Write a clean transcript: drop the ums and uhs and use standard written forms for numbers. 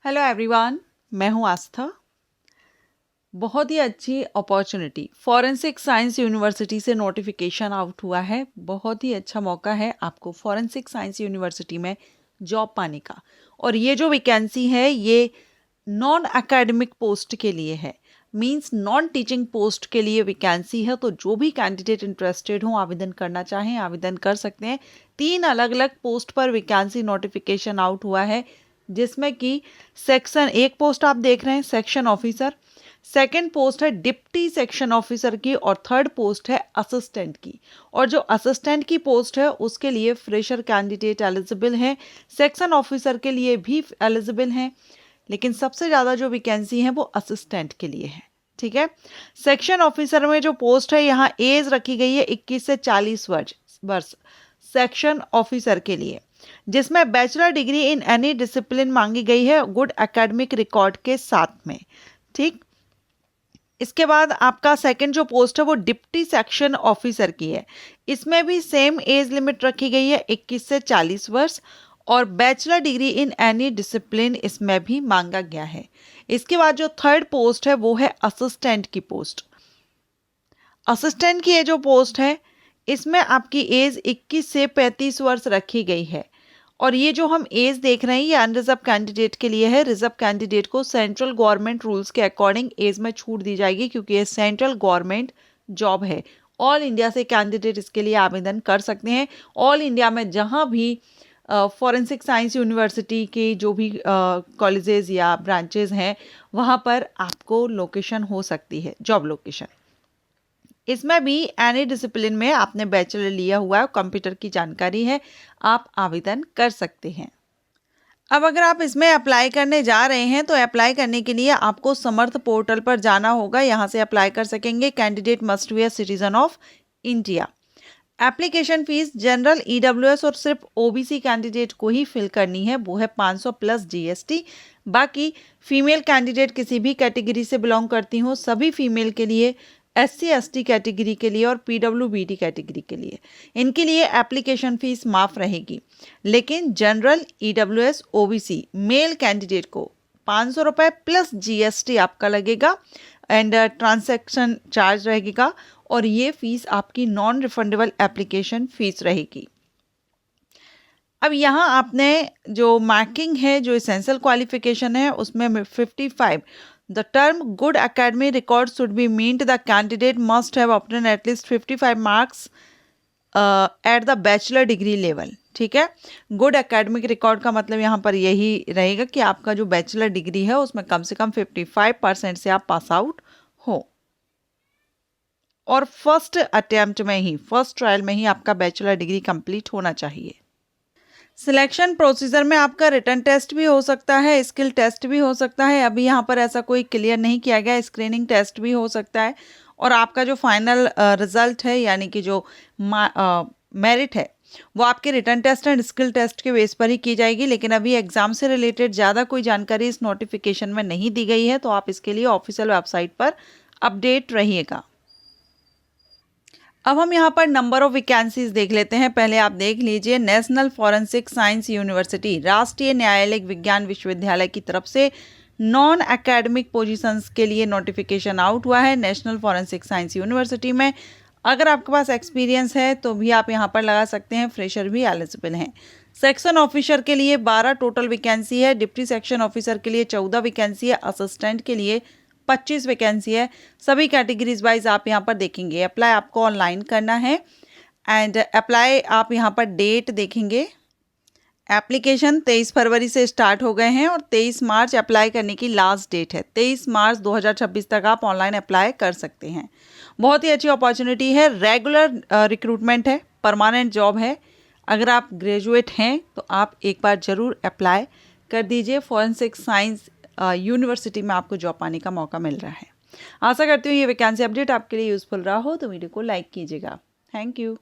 Hello everyone, मैं हूं आस्था। बहुत ही अच्छी अपॉर्चुनिटी फॉरेंसिक साइंस यूनिवर्सिटी से नोटिफिकेशन आउट हुआ है। बहुत ही अच्छा मौका है आपको फॉरेंसिक साइंस यूनिवर्सिटी में जॉब पाने का। और ये जो वैकेंसी है ये नॉन एकेडमिक पोस्ट के लिए है, मींस नॉन टीचिंग पोस्ट के लिए वैकेंसी है। तो जो भी कैंडिडेट इंटरेस्टेड हो, आवेदन करना चाहें, आवेदन कर सकते हैं। 3 अलग अलग पोस्ट पर वैकेंसी नोटिफिकेशन आउट हुआ है, जिसमें कि सेक्शन 1 पोस्ट आप देख रहे हैं सेक्शन ऑफिसर, सेकंड पोस्ट है डिप्टी सेक्शन ऑफिसर की, और थर्ड पोस्ट है असिस्टेंट की। और जो असिस्टेंट की पोस्ट है उसके लिए फ्रेशर कैंडिडेट एलिजिबल है, सेक्शन ऑफिसर के लिए भी एलिजिबल हैं, लेकिन सबसे ज़्यादा जो वैकेंसी है वो असिस्टेंट के लिए है। ठीक है, सेक्शन ऑफिसर में जो पोस्ट है यहाँ एज रखी गई है 21 से 40 वर्ष सेक्शन ऑफिसर के लिए, जिसमें bachelor degree in any discipline मांगी गई है गुड एकेडमिक रिकॉर्ड के साथ में। ठीक, इसके बाद आपका सेकंड जो पोस्ट है वो डिप्टी सेक्शन ऑफिसर की है। इसमें भी सेम एज लिमिट रखी गई है 21 से 40 वर्ष, और bachelor degree in any discipline इसमें भी मांगा गया है। इसके बाद जो थर्ड पोस्ट है वो है असिस्टेंट की पोस्ट। असिस्टेंट की ये जो पोस्ट है इसमें आपकी एज 21 से 35 वर्ष रखी गई है। और ये जो हम एज देख रहे हैं ये अनरिजर्व कैंडिडेट के लिए है। रिजर्व कैंडिडेट को सेंट्रल गवर्नमेंट रूल्स के अकॉर्डिंग एज में छूट दी जाएगी, क्योंकि ये सेंट्रल गवर्नमेंट जॉब है। ऑल इंडिया से कैंडिडेट इसके लिए आवेदन कर सकते हैं। ऑल इंडिया में जहाँ भी फॉरेंसिक साइंस यूनिवर्सिटी के जो भी कॉलेजेस या ब्रांचेज हैं वहाँ पर आपको लोकेशन हो सकती है, जॉब लोकेशन। इसमें भी एनी डिसिप्लिन में आपने बैचलर लिया हुआ है, कंप्यूटर की जानकारी है, आप आवेदन कर सकते हैं। अब अगर आप इसमें अप्लाई करने जा रहे हैं तो अप्लाई करने के लिए आपको समर्थ पोर्टल पर जाना होगा, यहाँ से अप्लाई कर सकेंगे। Candidate must be a citizen of India. Application fees general, EWS और सिर्फ ओबीसी कैंडिडेट को ही फिल करनी है, वो है 500 प्लस जीएसटी। बाकी फीमेल कैंडिडेट किसी भी कैटेगरी से बिलोंग करती हो, सभी फीमेल के लिए, एससी एसटी कैटेगरी के लिए और पीडब्ल्यूबीडी कैटेगरी के लिए, इनके लिए एप्लीकेशन फीस माफ़ रहेगी। लेकिन general, EWS, OBC male candidate को 500 रुपये प्लस जीएसटी आपका लगेगा, एंड ट्रांजैक्शन चार्ज रहेगा, और ये फीस आपकी नॉन रिफंडेबल एप्लीकेशन फीस रहेगी। अब यहाँ आपने जो मार्किंग है, जो एसेंशियल क्वालिफिकेशन है, उसमें 55 The term good academic record should be meant the candidate must have obtained at least 55 marks at the bachelor degree level। ठीक है, गुड एकेडमिक रिकॉर्ड का मतलब यहाँ पर यही रहेगा कि आपका जो बैचलर डिग्री है उसमें कम से कम 55% से आप पास आउट हो, और फर्स्ट अटेम्प्ट में ही, फर्स्ट ट्रायल में ही आपका बैचलर डिग्री कंप्लीट होना चाहिए। सिलेक्शन प्रोसीजर में आपका रिटन टेस्ट भी हो सकता है, स्किल टेस्ट भी हो सकता है। अभी यहाँ पर ऐसा कोई क्लियर नहीं किया गया, स्क्रीनिंग टेस्ट भी हो सकता है, और आपका जो फाइनल रिजल्ट है यानी कि जो मेरिट है वो आपके written test and skill test के बेस पर ही की जाएगी। लेकिन अभी एग्जाम से रिलेटेड ज़्यादा कोई जानकारी इस नोटिफिकेशन में नहीं दी गई है, तो आप इसके लिए ऑफिशियल वेबसाइट पर अपडेट रहिएगा। अब हम यहाँ पर नंबर ऑफ वैकेंसीज देख लेते हैं। पहले आप देख लीजिए, नेशनल फॉरेंसिक साइंस यूनिवर्सिटी, राष्ट्रीय न्यायालयिक विज्ञान विश्वविद्यालय की तरफ से नॉन एकेडमिक पोजीशंस के लिए नोटिफिकेशन आउट हुआ है नेशनल फॉरेंसिक साइंस यूनिवर्सिटी में। अगर आपके पास एक्सपीरियंस है तो भी आप यहाँ पर लगा सकते हैं, फ्रेशर भी एलिजिबल हैं। सेक्शन ऑफिसर के लिए 12 टोटल वैकेंसी है, डिप्टी सेक्शन ऑफिसर के लिए 14 वैकेंसी है, असिस्टेंट के लिए 25 वैकेंसी है। सभी कैटेगरीज वाइज आप यहाँ पर देखेंगे। अप्लाई आपको ऑनलाइन करना है, एंड अप्लाई आप यहाँ पर डेट देखेंगे। एप्लीकेशन 23 फरवरी से स्टार्ट हो गए हैं और 23 मार्च अप्लाई करने की लास्ट डेट है। 23 मार्च 2026 तक आप ऑनलाइन अप्लाई कर सकते हैं। बहुत ही अच्छी अपॉर्चुनिटी है, रेगुलर रिक्रूटमेंट है, परमानेंट जॉब है। अगर आप ग्रेजुएट हैं तो आप एक बार ज़रूर अप्लाई कर दीजिए। फॉरेंसिक साइंस यूनिवर्सिटी में आपको जॉब पाने का मौका मिल रहा है। आशा करती हूँ ये वैकेंसी अपडेट आपके लिए यूज़फुल रहा हो, तो वीडियो को लाइक कीजिएगा। Thank you.